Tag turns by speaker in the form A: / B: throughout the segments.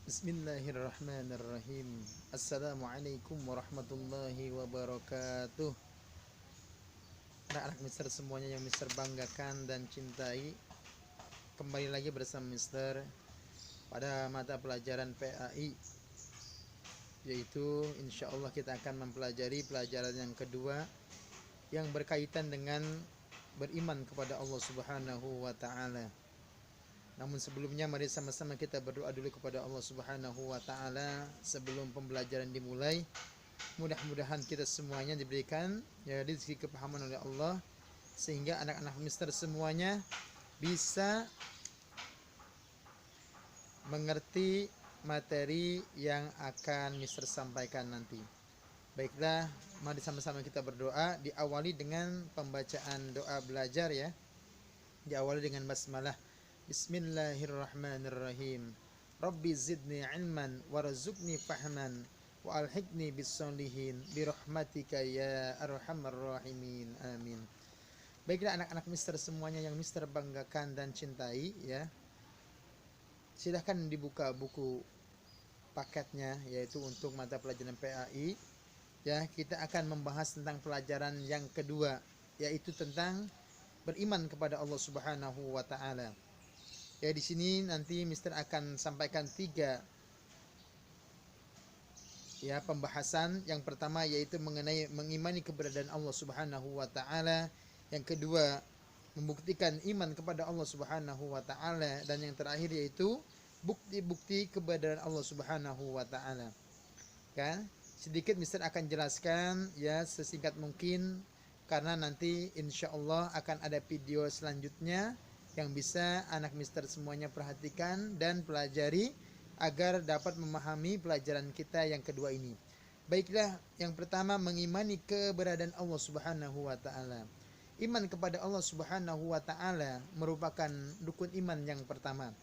A: Bismillahirrahmanirrahim. Assalamualaikum warahmatullahi wabarakatuh. Anak-anak Mister semuanya yang Mister banggakan dan cintai, kembali lagi bersama Mister pada mata pelajaran PAI, yaitu insya Allah kita akan mempelajari pelajaran yang kedua yang berkaitan dengan beriman kepada Allah Subhanahu wa Ta'ala. Namun sebelumnya mari sama-sama kita berdoa dulu kepada Allah Subhanahu wa Ta'ala sebelum pembelajaran dimulai. Mudah-mudahan kita semuanya diberikan rezeki kepahaman oleh Allah, sehingga anak-anak Mister semuanya bisa mengerti materi yang akan Mister sampaikan nanti. Baiklah, mari sama-sama kita berdoa. Diawali dengan pembacaan doa belajar ya. Diawali dengan basmalah. Bismillahirrahmanirrahim. Rabbi zidni ilman warzuqni fahman wa alhiqni bis-solihin birahmatika ya arhamar rahimin. Amin. Baiklah anak-anak Mister semuanya yang Mister banggakan dan cintai ya. Silahkan dibuka buku paketnya, yaitu untuk mata pelajaran PAI. Ya, kita akan membahas tentang pelajaran yang kedua, yaitu tentang beriman kepada Allah Subhanahu wa Ta'ala. Ya, di sini nanti Mister akan sampaikan 3 ya pembahasan. Yang pertama yaitu mengenai mengimani keberadaan Allah Subhanahu wa Ta'ala. Yang kedua, membuktikan iman kepada Allah Subhanahu wa Ta'ala, dan yang terakhir yaitu bukti-bukti keberadaan Allah Subhanahu wa Ta'ala. Kan? Sedikit Mister akan jelaskan ya sesingkat mungkin, karena nanti insya Allah akan ada video selanjutnya yang bisa anak Mister semuanya perhatikan dan pelajari agar dapat memahami pelajaran kita yang kedua ini. Baiklah, yang pertama mengimani keberadaan Allah Subhanahu wa Ta'ala. Iman kepada Allah Subhanahu wa Ta'ala merupakan rukun iman yang pertama.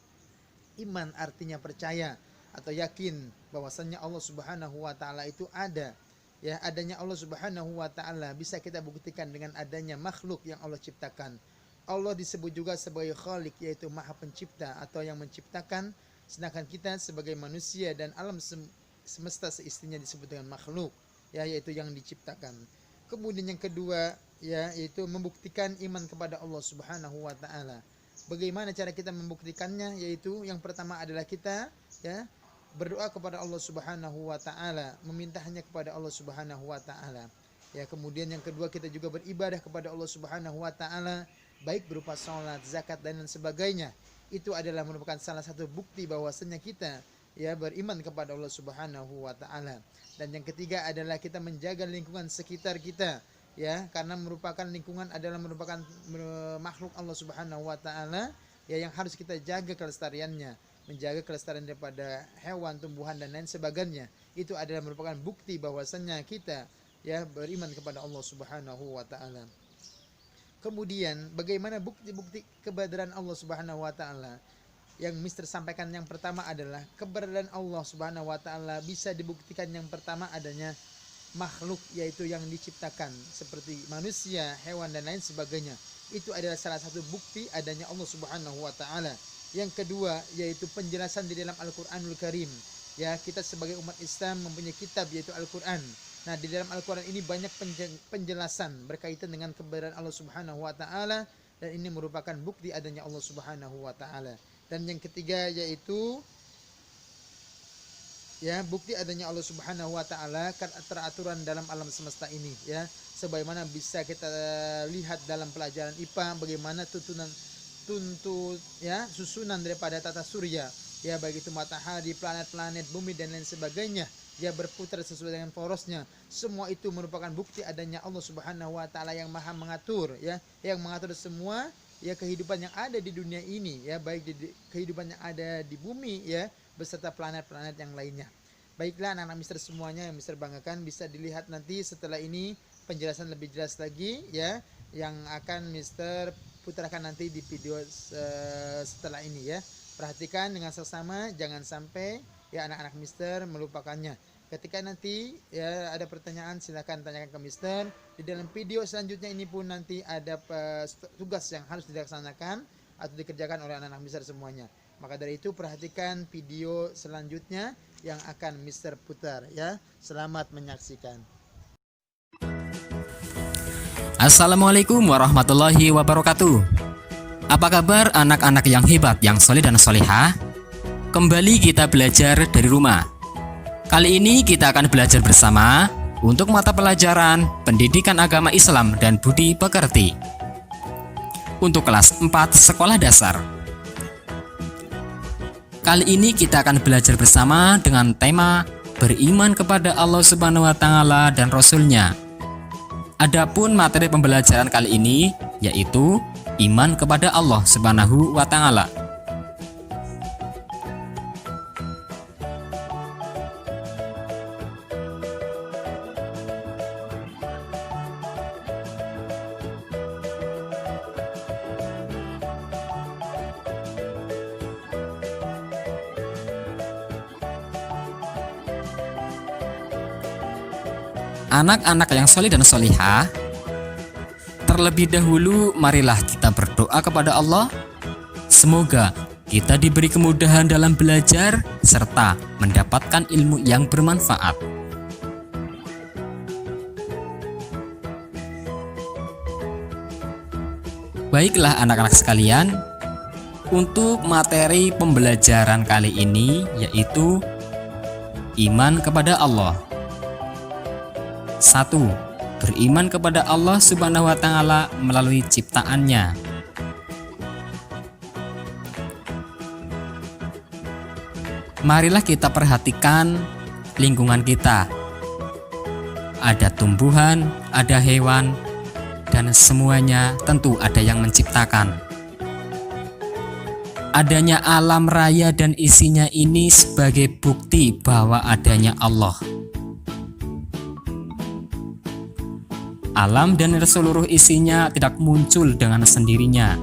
A: Iman artinya percaya atau yakin bahwasannya Allah Subhanahu wa Ta'ala itu ada. Ya, adanya Allah Subhanahu wa Ta'ala bisa kita buktikan dengan adanya makhluk yang Allah ciptakan. Allah disebut juga sebagai Khalik, yaitu Maha Pencipta atau yang menciptakan, sedangkan kita sebagai manusia dan alam semesta seistinya disebut dengan makhluk, ya, yaitu yang diciptakan. Kemudian yang kedua ya yaitu membuktikan iman kepada Allah Subhanahu wa Ta'ala. Bagaimana cara kita membuktikannya? Yaitu yang pertama adalah kita ya berdoa kepada Allah Subhanahu wa Ta'ala, meminta hanya kepada Allah Subhanahu wa Ta'ala. Ya, kemudian yang kedua kita juga beribadah kepada Allah Subhanahu wa Ta'ala, baik berupa salat, zakat dan sebagainya. Itu adalah merupakan salah satu bukti bahwasanya kita ya beriman kepada Allah Subhanahu wa Ta'ala. Dan yang ketiga adalah kita menjaga lingkungan sekitar kita ya, karena merupakan lingkungan adalah merupakan makhluk Allah Subhanahu wa Ta'ala ya, yang harus kita jaga kelestariannya, menjaga kelestarian daripada hewan, tumbuhan dan lain sebagainya. Itu adalah merupakan bukti bahwasannya kita ya beriman kepada Allah Subhanahu wa Ta'ala. Kemudian bagaimana bukti-bukti keberadaan Allah Subhanahu wa Ta'ala? Yang Mister sampaikan yang pertama adalah keberadaan Allah Subhanahu wa Ta'ala bisa dibuktikan yang pertama adanya makhluk, yaitu yang diciptakan seperti manusia, hewan dan lain sebagainya. Itu adalah salah satu bukti adanya Allah Subhanahu wa Ta'ala. Yang kedua yaitu penjelasan di dalam Al-Qur'anul Karim. Ya, kita sebagai umat Islam mempunyai kitab yaitu Al-Qur'an. Nah, di dalam Al-Qur'an ini banyak penjelasan berkaitan dengan keberadaan Allah Subhanahu wa Ta'ala, dan ini merupakan bukti adanya Allah Subhanahu wa Ta'ala. Dan yang ketiga yaitu ya bukti adanya Allah Subhanahu wa Ta'ala teraturan dalam alam semesta ini ya, sebagaimana bisa kita lihat dalam pelajaran IPA bagaimana susunan daripada tata surya ya, baik itu matahari, planet-planet, bumi dan lain sebagainya ya, berputar sesuai dengan porosnya. Semua itu merupakan bukti adanya Allah Subhanahu wa Ta'ala yang maha mengatur ya, yang mengatur semua ya kehidupan yang ada di dunia ini ya, baik di kehidupan yang ada di bumi ya beserta planet-planet yang lainnya. Baiklah anak-anak Mister semuanya yang Mister banggakan, bisa dilihat nanti setelah ini penjelasan lebih jelas lagi ya, yang akan Mister putarkan nanti di video setelah ini ya. Perhatikan dengan seksama, jangan sampai ya anak-anak Mister melupakannya. Ketika nanti ya ada pertanyaan silakan tanyakan ke Mister. Di dalam video selanjutnya ini pun nanti ada tugas yang harus dilaksanakan atau dikerjakan oleh anak-anak Mister semuanya. Maka dari itu perhatikan video selanjutnya yang akan Mister putar ya. Selamat menyaksikan.
B: Assalamualaikum warahmatullahi wabarakatuh. Apa kabar anak-anak yang hebat, yang soleh dan solehah? Kembali kita belajar dari rumah. Kali ini kita akan belajar bersama untuk mata pelajaran Pendidikan Agama Islam dan Budi Pekerti untuk kelas 4 sekolah dasar. Kali ini kita akan belajar bersama dengan tema beriman kepada Allah Subhanahu wa taala dan Rasul-Nya. Adapun materi pembelajaran kali ini yaitu iman kepada Allah Subhanahu wa taala. Anak-anak yang soleh dan solihah, terlebih dahulu marilah kita berdoa kepada Allah. Semoga kita diberi kemudahan dalam belajar serta mendapatkan ilmu yang bermanfaat. Baiklah anak-anak sekalian, untuk materi pembelajaran kali ini yaitu iman kepada Allah. 1. Beriman kepada Allah Subhanahu wa taala melalui ciptaannya. Marilah kita perhatikan lingkungan kita. Ada tumbuhan, ada hewan, dan semuanya tentu ada yang menciptakan. Adanya alam raya dan isinya ini sebagai bukti bahwa adanya Allah. Alam dan seluruh isinya tidak muncul dengan sendirinya.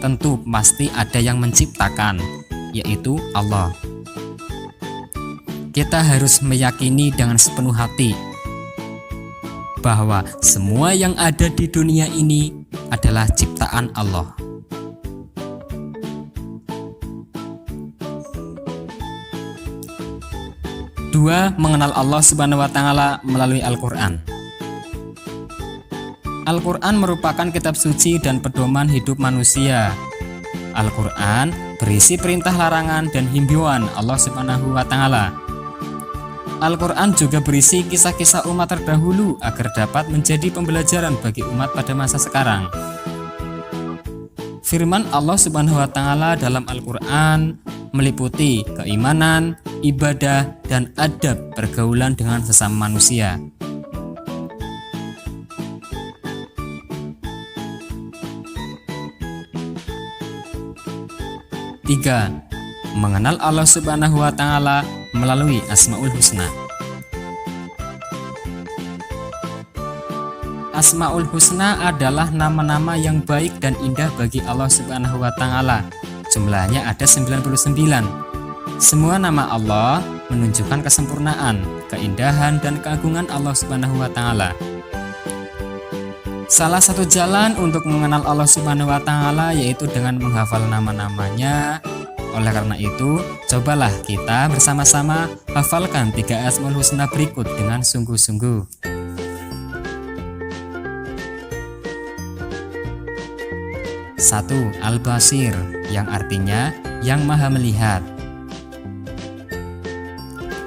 B: Tentu pasti ada yang menciptakan, yaitu Allah. Kita harus meyakini dengan sepenuh hati bahwa semua yang ada di dunia ini adalah ciptaan Allah. Dua, mengenal Allah Subhanahu wa taala melalui Al-Qur'an. Al-Qur'an merupakan kitab suci dan pedoman hidup manusia. Al-Qur'an berisi perintah, larangan, dan himbauan Allah Subhanahu wa taala. Al-Qur'an juga berisi kisah-kisah umat terdahulu agar dapat menjadi pembelajaran bagi umat pada masa sekarang. Firman Allah Subhanahu wa taala dalam Al-Qur'an meliputi keimanan, ibadah, dan adab pergaulan dengan sesama manusia. Tiga, mengenal Allah Subhanahu wa taala melalui Asmaul Husna. Asmaul Husna adalah nama-nama yang baik dan indah bagi Allah Subhanahu wa taala. Jumlahnya ada 99. Semua nama Allah menunjukkan kesempurnaan, keindahan, dan keagungan Allah Subhanahu wa taala. Salah satu jalan untuk mengenal Allah Subhanahu wa taala yaitu dengan menghafal nama-namanya. Oleh karena itu, cobalah kita bersama-sama hafalkan 3 Asmaul Husna berikut dengan sungguh-sungguh. 1. Al-Basir, yang artinya yang maha melihat.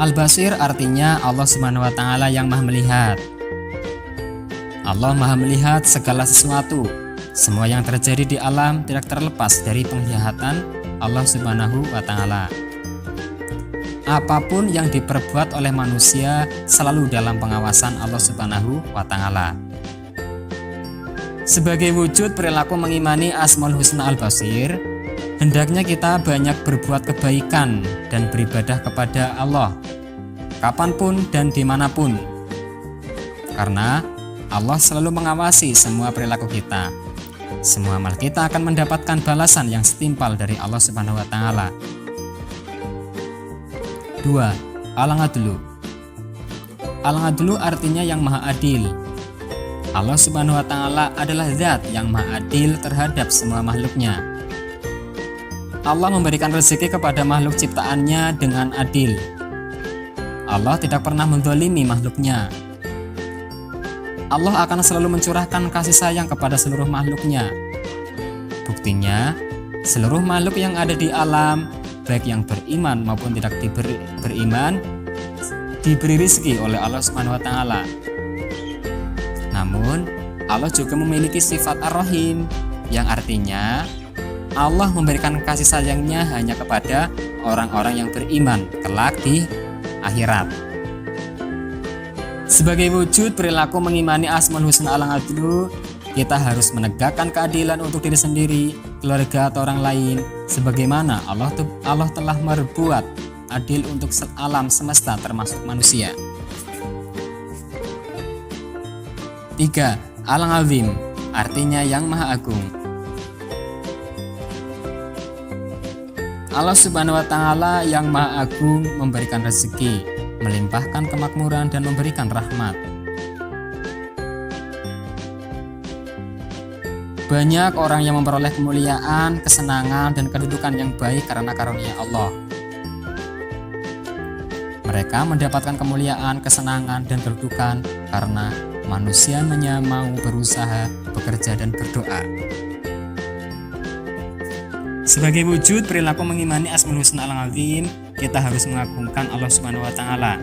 B: Al-Basir artinya Allah Subhanahu wa taala yang maha melihat. Allah maha melihat segala sesuatu. Semua yang terjadi di alam tidak terlepas dari penglihatan Allah Subhanahu wa taala. Apapun yang diperbuat oleh manusia selalu dalam pengawasan Allah Subhanahu wa taala. Sebagai wujud perilaku mengimani Asmaul Husna Al-Basir, hendaknya kita banyak berbuat kebaikan dan beribadah kepada Allah kapanpun dan dimanapun, karena Allah selalu mengawasi semua perilaku kita. Semua amal kita akan mendapatkan balasan yang setimpal dari Allah Subhanahu wa taala. 2. Al-Adlu. Al-Adlu artinya yang maha adil. Allah Subhanahu wa taala adalah zat yang maha adil terhadap semua makhluknya. Allah memberikan rezeki kepada makhluk ciptaannya dengan adil. Allah tidak pernah menzalimi makhluknya. Allah akan selalu mencurahkan kasih sayang kepada seluruh makhluknya. Buktinya, seluruh makhluk yang ada di alam, baik yang beriman maupun tidak beriman, diberi rezeki oleh Allah Subhanahu wa taala. Namun, Allah juga memiliki sifat Ar-Rahim, yang artinya Allah memberikan kasih sayangnya hanya kepada orang-orang yang beriman kelak di akhirat. Sebagai wujud perilaku mengimani Asmaul Husna Al-Adlu, kita harus menegakkan keadilan untuk diri sendiri, keluarga atau orang lain, sebagaimana Allah telah berbuat adil untuk alam semesta termasuk manusia. 3. Al-Azim, artinya yang Maha Agung. Allah Subhanahu wa taala yang Maha Agung memberikan rezeki, melimpahkan kemakmuran dan memberikan rahmat. Banyak orang yang memperoleh kemuliaan, kesenangan, dan kedudukan yang baik karena karunia Allah. Mereka mendapatkan kemuliaan, kesenangan, dan kedudukan karena manusianya mau berusaha, bekerja, dan berdoa. Sebagai wujud perilaku mengimani Asmaul Husna Al-Azim, kita harus mengagungkan Allah Subhanahu wa taala.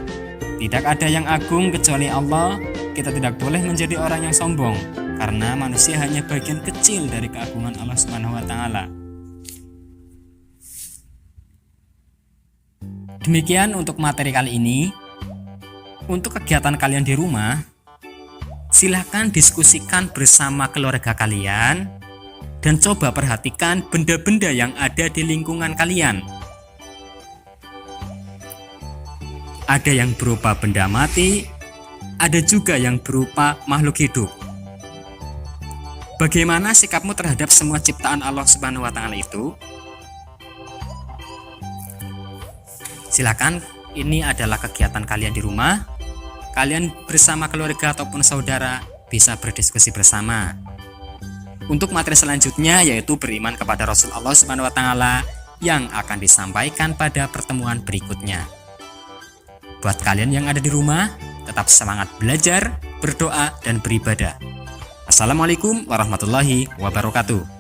B: Tidak ada yang agung kecuali Allah. Kita tidak boleh menjadi orang yang sombong, karena manusia hanya bagian kecil dari keagungan Allah Subhanahu wa taala. Demikian untuk materi kali ini. Untuk kegiatan kalian di rumah, silakan diskusikan bersama keluarga kalian dan coba perhatikan benda-benda yang ada di lingkungan kalian. Ada yang berupa benda mati, ada juga yang berupa makhluk hidup. Bagaimana sikapmu terhadap semua ciptaan Allah Subhanahu wa taala itu? Silakan, ini adalah kegiatan kalian di rumah. Kalian bersama keluarga ataupun saudara bisa berdiskusi bersama. Untuk materi selanjutnya yaitu beriman kepada Rasul Allah Subhanahu wa taala yang akan disampaikan pada pertemuan berikutnya. Buat kalian yang ada di rumah, tetap semangat belajar, berdoa, dan beribadah. Assalamualaikum warahmatullahi wabarakatuh.